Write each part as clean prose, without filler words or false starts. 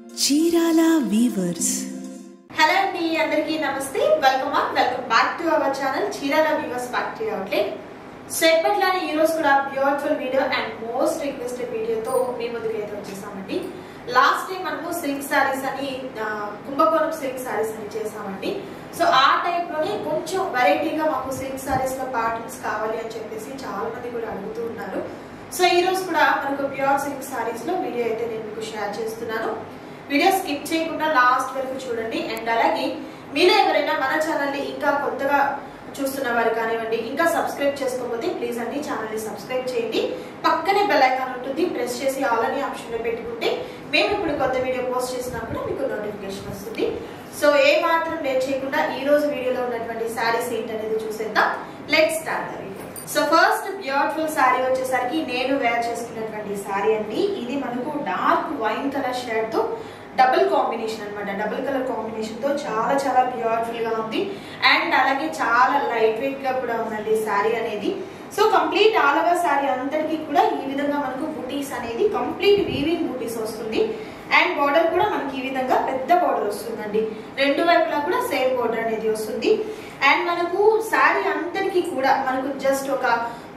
Chirala weavers. Hello అండి, అందరికీ నమస్తే. Welcome back to our channel Chirala weavers factory outlet. So ఎప్పట్లానే ఈ రోజు కూడా beautiful video and most requested వీడియోతో మీ ముందుకు అయితే వచ్చేసామండి. లాస్ట్ టైం మనము సిల్క్ సారీస్ అని కుంభకోణం సిల్క్ సారీస్ అని చేసామండి. సో ఆ టైప్ లోనే కొంచెం వెరైటీగా మాకు సిల్క్ సారీస్ లో ప్యాటర్న్స్ కావాలి అని చెప్పేసి చాలా మంది కూడా అడుగుతూ ఉన్నారు. సో ఈ రోజు కూడా మనకు ప్యూర్ సిల్క్ సారీస్ లో వీడియో అయితే నేను మీకు షేర్ చేస్తున్నాను. వీడియో స్కిప్ చేయకుండా లాస్ట్ వరకు చూడండి. అండ్ అలాగే మీరు ఎవరైనా మన ఛానల్ ని ఇంకా కొత్తగా చూస్తున్న వారు కానివ్వండి, ఇంకా సబ్స్క్రైబ్ చేసుకోకపోతే ప్లీజ్ అండి ఛానల్ ని సబ్స్క్రైబ్ చేయండి. పక్కనే బెల్ ఐకాన్ ఉంటుంది, ప్రెస్ చేసి ఆల్ అని ఆప్షన్ లో పెట్టుకుంటే మేము ఇప్పుడు కొత్త వీడియో పోస్ట్ చేసినప్పుడు మీకు నోటిఫికేషన్ వస్తుంది. సో ఏ మాత్రం లేట్ చేయకుండా ఈ రోజు వీడియోలో ఉన్నటువంటి శారీస్ ఏంటనేది చూసేద్దాం. Let's start the video. So first beautiful sari వచ్చేసరికి నేను వేర్ చేసుకున్నటువంటి శారీ అండి. ఇది మనకు డార్క్ వైన్ కలర్ షేడ్ తో డబుల్ కాంబినేషన్ అనమాట. డబుల్ కలర్ కాంబినేషన్ తో చాలా చాలా బ్యూటిఫుల్ గా ఉంది. అండ్ అలాగే చాలా లైట్ వెయిట్ గా కూడా ఉందండి శారీ అనేది. So complete all over sari అంతటికి కూడా ఈ విధంగా మనకు బూటీస్ అనేది కంప్లీట్ వీవింగ్ బూటీస్ వస్తుంది. అండ్ బార్డర్ కూడా మనకి ఈ విధంగా పెద్ద బార్డర్ వస్తుందండి. రెండు వైపులా కూడా సేమ్ బార్డర్ అనేది వస్తుంది. అండ్ మనకు శారీ అంతటికి కూడా మనకు జస్ట్ ఒక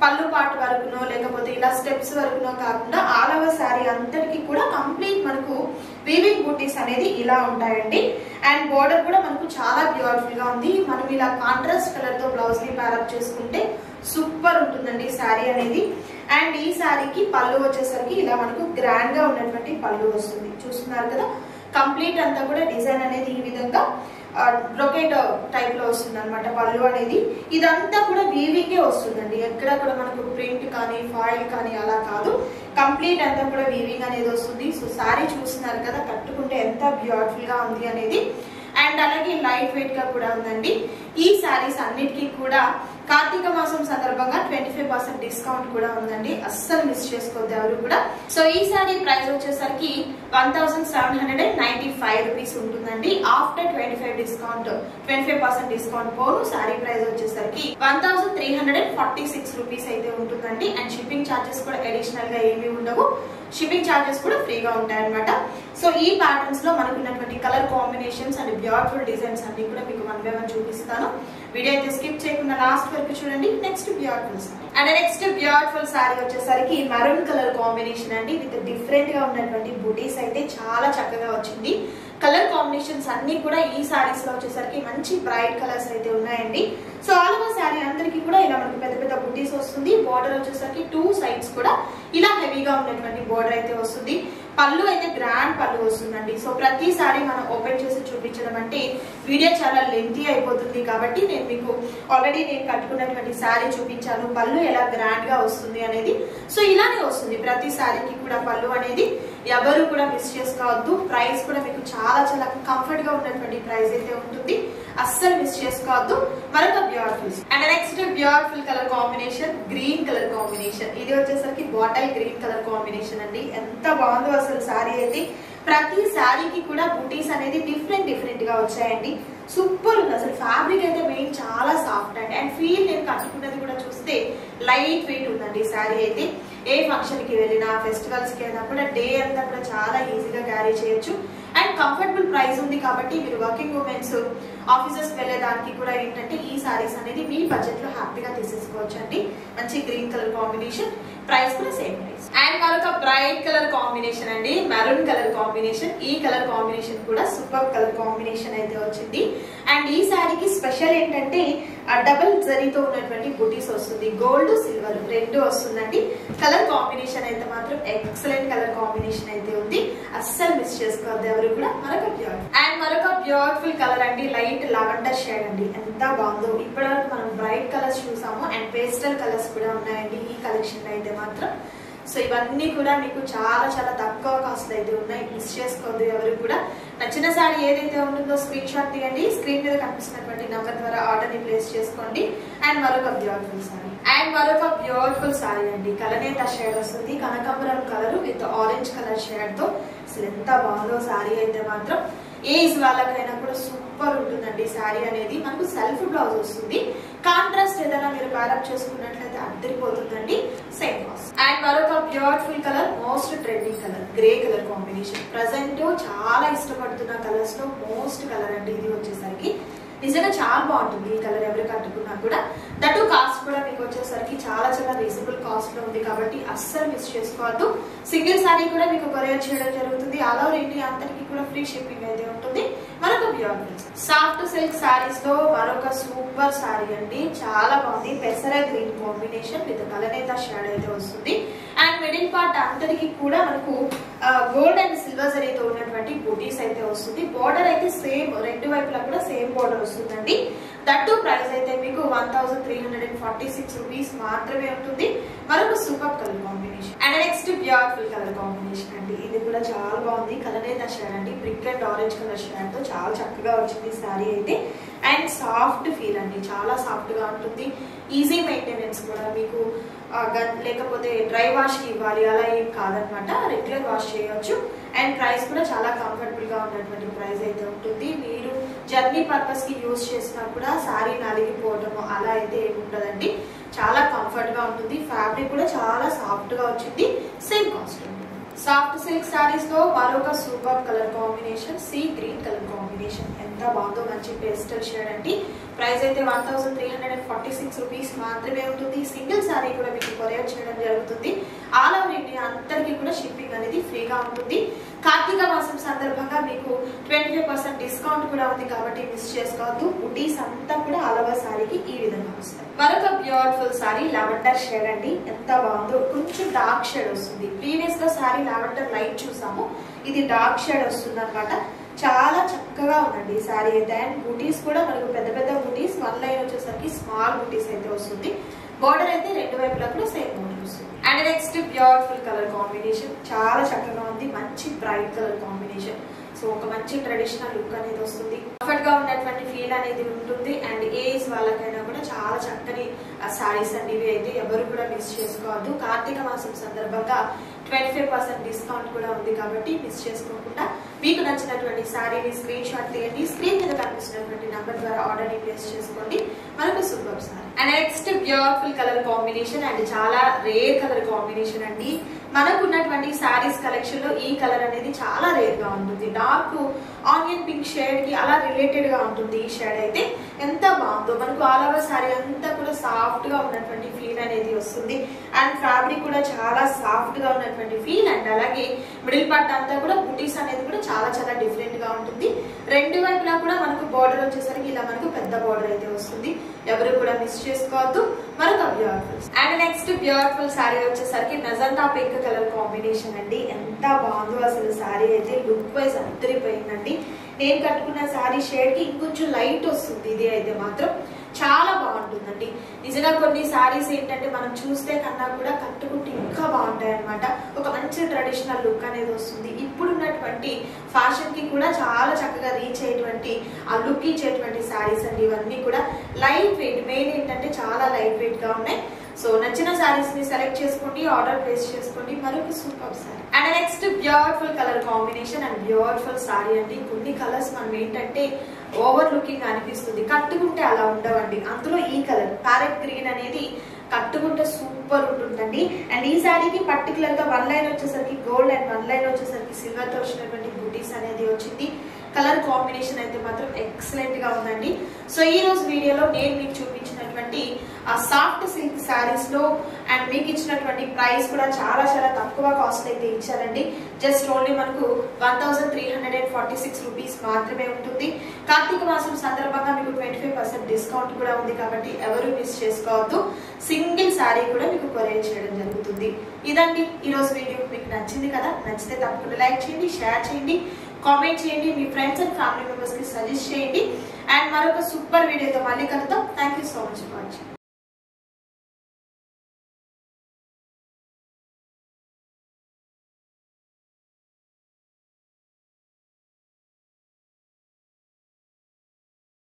పళ్ళు పాటు వరకునో లేకపోతే ఇలా స్టెప్స్ వరకునో కాకుండా ఆల్ ఓవర్ శారీ అంతటికి కూడా కంప్లీట్ మనకు వీవింగ్ బూటీస్ అనేది ఇలా ఉంటాయండి. అండ్ బార్డర్ కూడా మనకు చాలా బ్యూటిఫుల్ గా ఉంది. మనం ఇలా కాంట్రాస్ట్ కలర్ తో బ్లౌజ్ ని ప్యారప్ చేసుకుంటే సూపర్ ఉంటుందండి శారీ అనేది. అండ్ ఈ శారీకి పళ్ళు వచ్చేసరికి ఇలా మనకు గ్రాండ్ గా ఉన్నటువంటి పళ్ళు వస్తుంది. చూస్తున్నారు కదా, కంప్లీట్ అంతా కూడా డిజైన్ అనేది ఈ విధంగా బ్రొకెట్ టైప్ లో వస్తుంది అనమాట పళ్ళు అనేది. ఇదంతా కూడా వీవింగ్ వస్తుందండి. ఎక్కడ కూడా మనకు ప్రింట్ కానీ ఫాయిల్ కానీ అలా కాదు, కంప్లీట్ అంతా కూడా వీవింగ్ అనేది వస్తుంది. సో శారీ చూస్తున్నారు కదా, కట్టుకుంటే ఎంత బ్యూటిఫుల్ గా ఉంది అనేది. అండ్ అలాగే లైట్ వెయిట్ గా కూడా ఉందండి. ఈ శారీస్ అన్నిటికీ కూడా కార్తీక మాసం సందర్భంగా 25% డిస్కౌంట్ కూడా ఉందండి. అస్సలు మిస్ చేసుకోవద్దు ఎవరు కూడా. సో ఈ శారీ ప్రైస్ వచ్చేసరికి 1795 రూపీస్ ఉంటుందండి. ఆఫ్టర్ 25% డిస్కౌంట్ పోను శారీ ప్రైస్ వచ్చేసరికి 1346 రూపీస్ అయితే ఉంటుందండి. అండ్ షిప్పింగ్ ఛార్జెస్ కూడా అడిషనల్ గా ఏమీ ఉండవు. షిప్పింగ్ ఛార్జెస్ కూడా ఫ్రీగా ఉంటాయి అనమాట. సో ఈ ప్యాటర్న్స్ లో మనకు ఉన్నటువంటి colour combinations and beautiful designs అన్ని కూడా మీకు వన్ బై వన్ చూపిస్తాను. వీడియో అయితే స్కిప్ చేయకుండా లాస్ట్ వరకు చూడండి. Next beautiful sorry. And next beautiful sari వచ్చేసరికి మరూన్ కలర్ కాంబినేషన్ అండి. విత్ డిఫరెంట్ గా ఉన్నటువంటి బూటీస్ అయితే చాలా చక్కగా వచ్చింది. కలర్ కాంబినేషన్స్ అన్ని కూడా ఈ సారీస్ లో వచ్చేసరికి మంచి బ్రైట్ కలర్స్ అయితే ఉన్నాయండి. సో ఆల్ ఓవర్ శారీ అందరికి కూడా ఇలా మనకు పెద్ద పెద్ద బూటీస్ వస్తుంది. బార్డర్ వచ్చేసరికి టూ సైడ్స్ కూడా ఇలా హెవీగా ఉన్నటువంటి బార్డర్ అయితే వస్తుంది. పళ్ళు అయితే గ్రాండ్ పళ్ళు వస్తుందండి. సో ప్రతి సారీ మనం ఓపెన్ చేసి చూపించడం అంటే వీడియో చాలా లెంతీ అయిపోతుంది. కాబట్టి నేను మీకు ఆల్రెడీ నేను కట్టుకున్నటువంటి శారీ చూపించాను, పళ్ళు ఎలా గ్రాండ్ గా వస్తుంది అనేది. సో ఇలానే వస్తుంది ప్రతి శారీకి కూడా పళ్ళు అనేది. ఎవరు కూడా మిస్ చేసుకోవద్దు. ప్రైస్ కూడా మీకు చాలా చాలా కంఫర్ట్ గా ఉన్నటువంటి ప్రైస్ అయితే ఉంటుంది. అస్సలు మిస్ చేసుకోవద్దు. మరొక beautiful and next beautiful colour combination green colour combination. ఇది వచ్చేసరికి బాటిల్ గ్రీన్ కలర్ కాంబినేషన్ అండి. ఎంత బాగుందో అసలు శారీ అయితే. ప్రతి శారీకి కూడా బూటీస్ అనేది డిఫరెంట్ గా వచ్చాయండి. సూపర్ ఉంది అసలు. ఫ్యాబ్రిక్ అయితే మెయిన్ చాలా సాఫ్ట్ అండి. అండ్ ఫీల్ నేను కట్టుకున్నది కూడా చూస్తే లైట్ వెయిట్ ఉందండి శారీ అయితే. ఏ ఫంక్షన్ కి వెళ్ళినా ఫెస్టివల్స్ కి వెళ్ళినా కూడా డే అంతా కూడా చాలా ఈజీగా క్యారీ చేయొచ్చు. అండ్ కంఫర్టబుల్ ప్రైస్ ఉంది కాబట్టి మీరు వర్కింగ్ ఉమెన్స్ ఆఫీసెస్ వెళ్ళేదానికి కూడా ఏంటంటే ఈ సారీస్ అనేది మీ బడ్జెట్ లో హ్యాపీగా తీసేసుకోవచ్చు అండి. మంచి గ్రీన్ కలర్ కాంబినేషన్, ప్రైస్ కూడా సేమ్ ప్రైస్. అండ్ మరొక బ్రైట్ కలర్ కాంబినేషన్ అండి, మెరూన్ కలర్ కాంబినేషన్. ఈ కలర్ కాంబినేషన్ కూడా సూపర్ కలర్ కాంబినేషన్ అయితే వచ్చింది. అండ్ ఈ శారీకి స్పెషల్ ఏంటంటే డబుల్ జరీతో ఉన్నటువంటి బూటీస్ వస్తుంది. గోల్డ్ సిల్వర్ రెండు వస్తుందండి. కలర్ కాంబినేషన్ అయితే మాత్రం ఎక్సలెంట్ కలర్ కాంబినేషన్ అయితే ఉంది. అస్సలు మిస్ చేసుకోవద్దు ఎవరు కూడా. మరొక బ్యూటిఫుల్ కలర్ అండి, లైట్ లావెండర్ షేడ్ అండి. ఎంత బాగుందో. ఇప్పటివరకు మనం బ్రైట్ కలర్స్ చూసాము అండ్ పేస్టల్ కలర్స్ కూడా ఉన్నాయండి ఈ కలెక్షన్ అయితే మాత్రం. సో ఇవన్నీ కూడా మీకు చాలా చాలా తక్కువ కాస్ట్ అయితే ఉన్నాయి. మిస్ చేసుకోవద్దు ఎవరు కూడా. నచ్చిన శారీ ఏదైతే ఉంటుందో స్క్రీన్ షాట్ తీయండి. స్క్రీన్ మీద కనిపిస్తున్నటువంటి నంబర్ ద్వారా ఆర్డర్ ని ప్లేస్ చేసుకోండి. అండ్ మరొక బ్యూటిఫుల్ శారీ అండి. కలనేత షేడ్ వస్తుంది. కనకాంబరం colour with orange colour shade తో అసలు ఎంత బాగుందో శారీ అయితే మాత్రం. ఏజ్ వాళ్ళకైనా కూడా సూపర్ ఉంటుందండి శారీ అనేది. మనకు సెల్ఫ్ బ్లౌజ్ వస్తుంది. కాంట్రాస్ట్ ఏదైనా మీరు ప్యారప్ చేసుకున్నట్లయితే అద్దరిపోతుందండి. Same cost. అండ్ మరొక beautiful colour, most trending colour, grey colour combination. Present చాలా ఇష్టపడుతున్న కలర్స్ లో మోస్ట్ కలర్ అండి ఇది వచ్చేసరికి. నిజంగా చాలా బాగుంటుంది ఈ కలర్ ఎవరు కట్టుకున్నా కూడా. దట్టు కాస్ట్ కూడా మీకు వచ్చేసరికి చాలా చాలా రీజనబుల్ కాస్ట్ లో ఉంది కాబట్టి అస్సలు మిస్ చేసుకోవద్దు. సింగిల్ సారీ కూడా మీకు కొరియర్ చేయడం జరుగుతుంది. ఆల్ ఓవర్ ఇండియా అంతటికి కూడా ఫ్రీ షిప్పింగ్ అయితే ఉంటుంది. మరొక బ్యూటిఫుల్ సాఫ్ట్ సిల్క్ సారీస్ లో మరొక సూపర్ సారీ అండి. చాలా బాగుంది. పెసర గ్రీన్ కాంబినేషన్ విత్ కలనేత షేడ్ అయితే వస్తుంది. అండ్ మిడిల్ పార్ట్ అంతటికి కూడా మనకు గోల్డ్ అండ్ సిల్వర్ జరీతో ఉన్నటువంటి బూటీస్ అయితే వస్తుంది. బోర్డర్ అయితే సేమ్, రెండు వైపులా కూడా సేమ్ బోర్డర్ వస్తుందండి. దట్టు ప్రైస్ అయితే మీకు 1346 రూపీస్ మాత్రమే ఉంటుంది. మరొక super colour combination. And next beautiful colour combination అండి. ఇది కూడా చాలా బాగుంది. కలనేత షేడ్ అండి. Brick and orange colour shade తో చాలా చక్కగా వచ్చింది సారీ అయితే. అండ్ సాఫ్ట్ ఫీల్ అండి, చాలా సాఫ్ట్ గా ఉంటుంది. ఈజీ మెయింటెనెన్స్ కూడా మీకు లేకపోతే డ్రై వాష్ కి ఇవ్వాలి అలా ఏం కాదనమాట. రెగ్యులర్ వాష్ చేయొచ్చు. అండ్ ప్రైస్ కూడా చాలా కంఫర్టబుల్ గా ఉన్నటువంటి ప్రైస్ అయితే ఉంటుంది. మీరు జర్నీ పర్పస్ కి యూజ్ చేసినా కూడా సారీ నలిగిపోవడము అలా అయితే ఏమి ఉండదండి. చాలా కంఫర్ట్ గా ఉంటుంది. ఫ్యాబ్రిక్ కూడా చాలా సాఫ్ట్ గా వచ్చింది. సేమ్ కాస్ట్ ఉంటుంది. సాఫ్ట్ సిల్క్ సారీస్ లో మరొక super colour combination, sea green colour combination. ఎంత బాగుందో, మంచి పేస్టల్ షేడ్ అండి. ప్రైస్ అయితే 1346 రూపీస్ మాత్రమే ఉంటుంది. సింగిల్ సారీ కూడా మీకు కొరియర్ చేయడం జరుగుతుంది. ఆల్ ఓవర్ ఇండియా అంతరికి కూడా షిప్పింగ్ అనేది ఫ్రీగా ఉంటుంది. కార్తీక మాసం సందర్భంగా మీకు 25% డిస్కౌంట్ కూడా ఉంది కాబట్టి మిస్ చేసుకోవద్దు. బుటీస్ అంతా కూడా ఆల్ ఓవర్ సారీకి ఈ విధంగా వస్తాయి. మరొక బ్యూటిఫుల్ సారీ లావెండర్ షేడ్ అండి. ఎంత బాగుందో, కొంచెం డార్క్ షేడ్ వస్తుంది. ప్రీవియస్ గా సారీ లావెండర్ లైట్ చూసాము, ఇది డార్క్ షేడ్ వస్తుంది అనమాట. చాలా చక్కగా ఉందండి ఈ సారీ అయితే. అండ్ బూటీస్ కూడా మనకు పెద్ద పెద్ద బూటీస్, వన్ లైన్ వచ్చేసరికి స్మాల్ బూటీస్ అయితే వస్తుంది. బోర్డర్ అయితే రెండు వైపులా కూడా సేమ్ బోర్డర్ వస్తుంది. And next beautiful colour combination. చాలా చక్కగా ఉంది. మంచి బ్రైట్ కలర్ కాంబినేషన్. సో ఒక మంచి ట్రెడిషనల్ లుక్ అనేది వస్తుంది. కంఫర్ట్ గా ఉన్నటువంటి ఫీల్ అనేది ఉంటుంది. అండ్ ఏజ్ వాళ్ళకైనా కూడా చాలా చక్కని సారీస్ అండి ఇవి అయితే. ఎవరు కూడా మిస్ చేసుకోవద్దు. కార్తీక మాసం సందర్భంగా 25% డిస్కౌంట్ కూడా ఉంది కాబట్టి మిస్ చేసుకోకుండా మీకు నచ్చినటువంటి సారీని స్క్రీన్ షాట్ తీయండి. స్క్రీన్ మీద కనిపిస్తున్నటువంటి నంబర్ ద్వారా ఆర్డర్ ని ప్లేస్ చేసుకోండి. మనకు super sorry. And next beautiful colour combination and చాలా రేర్ కలర్ కాంబినేషన్ అండి. మనకు ఉన్నటువంటి సారీస్ కలెక్షన్ లో ఈ కలర్ అనేది చాలా రేర్ గా ఉంటుంది. డార్క్ ఆనియన్ పింక్ షేడ్ కి అలా రిలేటెడ్ గా ఉంటుంది ఈ షేడ్ అయితే. ఎంత బాగుందో, మనకు ఆల్ ఓవర్ సారీ అంతా కూడా సాఫ్ట్ గా ఉన్నటువంటి ఫీల్ అనేది వస్తుంది. అండ్ ఫ్యాబ్రిక్ కూడా చాలా సాఫ్ట్ గా ఉన్నటువంటి ఫీల్. అండ్ అలాగే మిడిల్ పార్ట్ అంతా కూడా బుటీస్ అనేది కూడా చాలా చాలా డిఫరెంట్ గా ఉంటుంది. రెండు వైపులా కూడా మనకు బోర్డర్ వచ్చేసరికి ఇలా మనకు పెద్ద బోర్డర్ అయితే వస్తుంది. ఎవరు కూడా మిస్ చేసుకోవద్దు. మరొక beautiful. And next beautiful sari వచ్చేసరికి మెజంతా పింక్ కలర్ కాంబినేషన్ అండి. ఎంత బాగుందో అసలు సారీ అయితే. లుక్ వైజ్ అద్దరిపోయిందండి. నేను కట్టుకున్న సారీ షేడ్ కి ఇంకొంచెం లైట్ వస్తుంది. ఇది అయితే మాత్రం చాలా బాగుంటుందండి. నిజంగా కొన్ని సారీస్ ఏంటంటే మనం చూస్తే కన్నా కూడా కట్టుకుంటే ఇంకా బాగుంటాయి అనమాట. ఒక మంచి ట్రెడిషనల్ లుక్ అనేది వస్తుంది. ఇప్పుడున్నటువంటి ఫ్యాషన్ కి కూడా చాలా చక్కగా రీచ్ అయ్యేటువంటి ఆ లుక్ ఇచ్చేటువంటి సారీస్ అండి ఇవన్నీ కూడా. లైట్ వెయిట్, మెయిన్ ఏంటంటే చాలా లైట్ వెయిట్ గా ఉన్నాయి. సో నచ్చిన సారీస్ ని సెలెక్ట్ చేసుకోండి, ఆర్డర్ ప్లేస్ చేసుకోండి. మరొక super sorry. And next beautiful colour combination and beautiful sorry అండి. కొన్ని కలర్స్ మనం ఏంటంటే ఓవర్ లుకింగ్ అనిపిస్తుంది, కట్టుకుంటే అలా ఉండవండి. అందులో ఈ కలర్ ప్యారెట్ గ్రీన్ అనేది కట్టుకుంటే సూపర్ ఉంటుందండి. అండ్ ఈ సారీకి పర్టికులర్ గా వన్ లైన్ వచ్చేసరికి గోల్డ్ అండ్ వన్ లైన్ వచ్చేసరికి సిల్వర్ తో వచ్చినటువంటి బూటీస్ అనేది వచ్చింది. కలర్ కాంబినేషన్ అయితే మాత్రం ఎక్సలెంట్ గా ఉందండి. సో ఈ రోజు వీడియోలో నేను మీకు చూపించినటువంటి ఆ సాఫ్ట్ సిల్క్ సారీస్ లో అండ్ మీకు ఇచ్చినటువంటి ప్రైస్ కూడా చాలా చాలా తక్కువ కాస్ట్ అయితే ఇచ్చారండి. జస్ట్ ఓన్లీ మనకు 1346 రూపీస్ మాత్రమే ఉంటుంది. కార్తీక మాసం సందర్భంగా మీకు 25% డిస్కౌంట్ కూడా ఉంది కాబట్టి ఎవరు మిస్ చేసుకోవద్దు. సింగిల్ సారీ కూడా మీకు కొరియర్ చేయడం జరుగుతుంది. ఇదండి ఈ రోజు వీడియో. మీకు నచ్చింది కదా? నచ్చితే తప్పకుండా లైక్ చేయండి, షేర్ చేయండి, కామెంట్ చేయండి, మీ ఫ్రెండ్స్ అండ్ ఫ్యామిలీ మెంబర్స్ కి సజెస్ట్ చేయండి. అండ్ మరొక సూపర్ వీడియోతో మళ్ళీ కలుద్దాం. Thank you so much for watching.